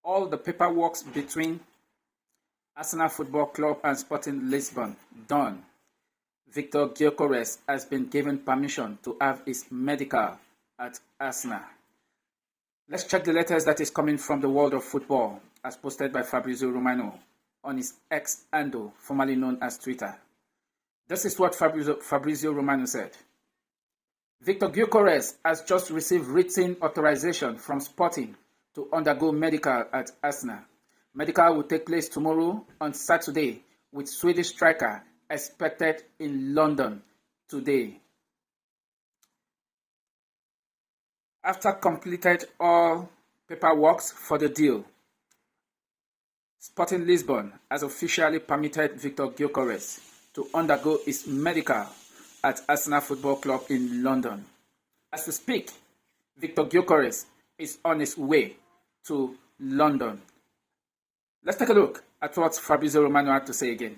all the paperwork between Arsenal Football Club and Sporting Lisbon done. Viktor Gyökeres has been given permission to have his medical at Arsenal. Let's check the letters that is coming from the world of football, as posted by Fabrizio Romano on his X handle, formerly known as Twitter. This is what Fabrizio Romano said. Viktor Gyökeres has just received written authorization from Sporting to undergo medical at Arsenal. Medical will take place tomorrow on Saturday, with Swedish striker expected in London today. After completed all paperwork for the deal, Sporting Lisbon has officially permitted Viktor Gyökeres to undergo his medical at Arsenal Football Club in London. As we speak, Viktor Gyökeres is on his way to London. Let's take a look at what Fabrizio Romano had to say again.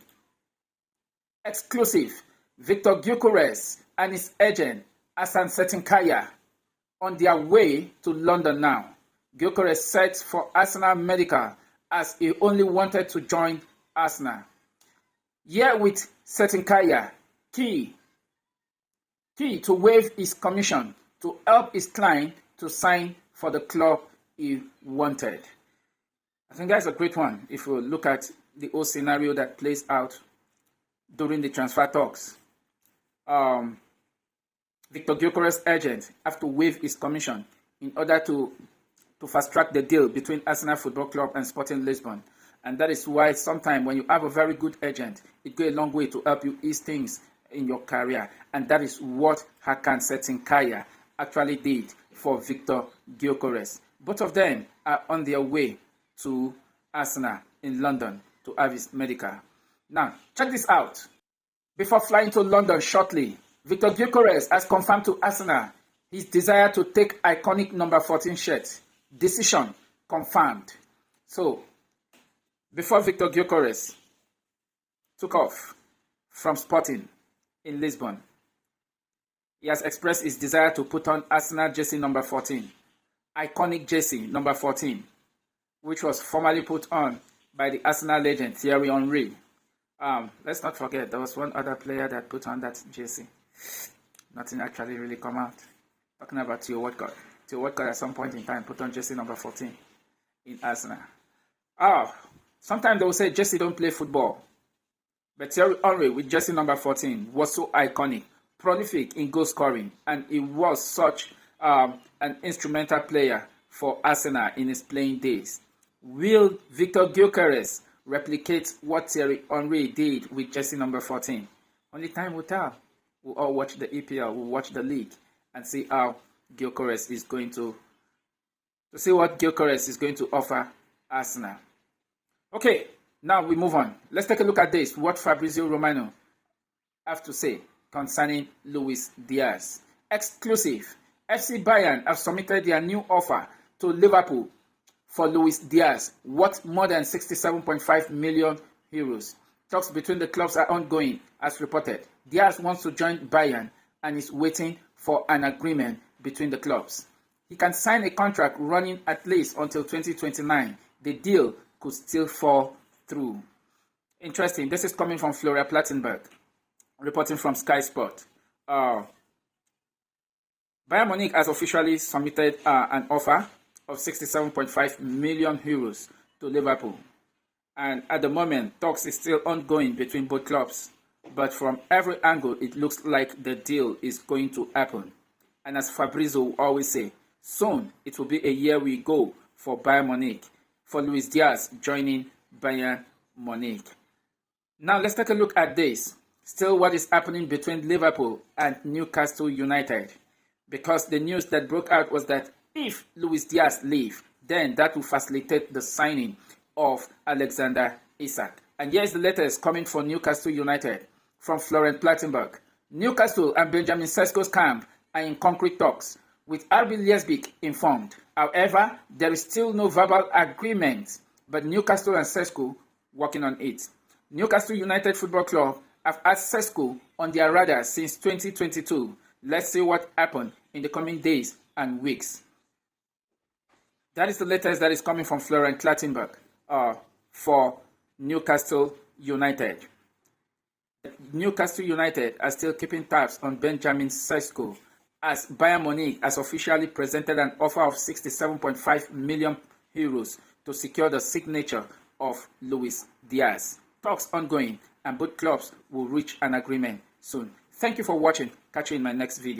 Exclusive: Viktor Gyökeres and his agent Hasan Setinkaya on their way to London now. Gyökeres set for Arsenal medical as he only wanted to join Arsenal. Here with Setinkaya, key to waive his commission to help his client to sign for the club he wanted. I think that's a great one if we look at the whole scenario that plays out during the transfer talks. Viktor Gyökeres' agent have to waive his commission in order to fast-track the deal between Arsenal Football Club and Sporting Lisbon. And that is why sometimes when you have a very good agent, it goes a long way to help you ease things in your career. And that is what Hakan Setinkaya actually did for Viktor Gyökeres. Both of them are on their way to Arsenal in London to have his medical. Now, check this out. Before flying to London shortly, Viktor Gyökeres has confirmed to Arsenal his desire to take iconic number 14 shirt. Decision confirmed. So, before Viktor Gyökeres took off from Sporting in Lisbon, he has expressed his desire to put on Arsenal jersey number 14, iconic jersey number 14, which was formerly put on by the Arsenal legend Thierry Henry. Let's not forget, there was one other player that put on that jersey. Nothing actually really come out. Talking about Theo Walcott. Theo Walcott at some point in time put on jersey number 14 in Arsenal. Sometimes they will say jersey don't play football. But Thierry Henry with jersey number 14 was so iconic, prolific in goal scoring, and he was such an instrumental player for Arsenal in his playing days. Will Viktor Gyökeres replicate what Thierry Henry did with jersey number 14? Only time will tell. We'll all watch the EPL, we'll watch the league, and see how Gyökeres is going to see what Gyökeres is going to offer Arsenal. Okay, now we move on. Let's take a look at this, what Fabrizio Romano have to say concerning Luis Diaz. Exclusive: FC Bayern have submitted their new offer to Liverpool for Luis Diaz, worth more than 67.5 million euros. Talks between the clubs are ongoing, as reported. Diaz wants to join Bayern and is waiting for an agreement between the clubs. He can sign a contract running at least until 2029. The deal could still fall through. Interesting. This is coming from Florian Plattenberg, reporting from Sky Sport. Bayern Munich has officially submitted an offer of 67.5 million euros to Liverpool. And at the moment, talks is still ongoing between both clubs. But from every angle, it looks like the deal is going to happen. And as Fabrizio always say, soon it will be a year we go for Bayern Munich, for Luis Diaz joining Bayern Munich. Now let's take a look at this. Still what is happening between Liverpool and Newcastle United. Because the news that broke out was that if Luis Diaz leaves, then that will facilitate the signing of Alexander Isak. And here's the latest coming from Newcastle United from Florent Plattenberg. Newcastle and Benjamin Sesko's camp are in concrete talks, with RB Leipzig informed. However, there is still no verbal agreement, but Newcastle and Sesko working on it. Newcastle United Football Club have had Sesko on their radar since 2022. Let's see what happens in the coming days and weeks. That is the latest that is coming from Florent Clattenburg for Newcastle United. Newcastle United are still keeping tabs on Benjamin Sesko as Bayern Munich has officially presented an offer of 67.5 million euros to secure the signature of Luis Diaz. Talks ongoing and both clubs will reach an agreement soon. Thank you for watching. Catch you in my next video.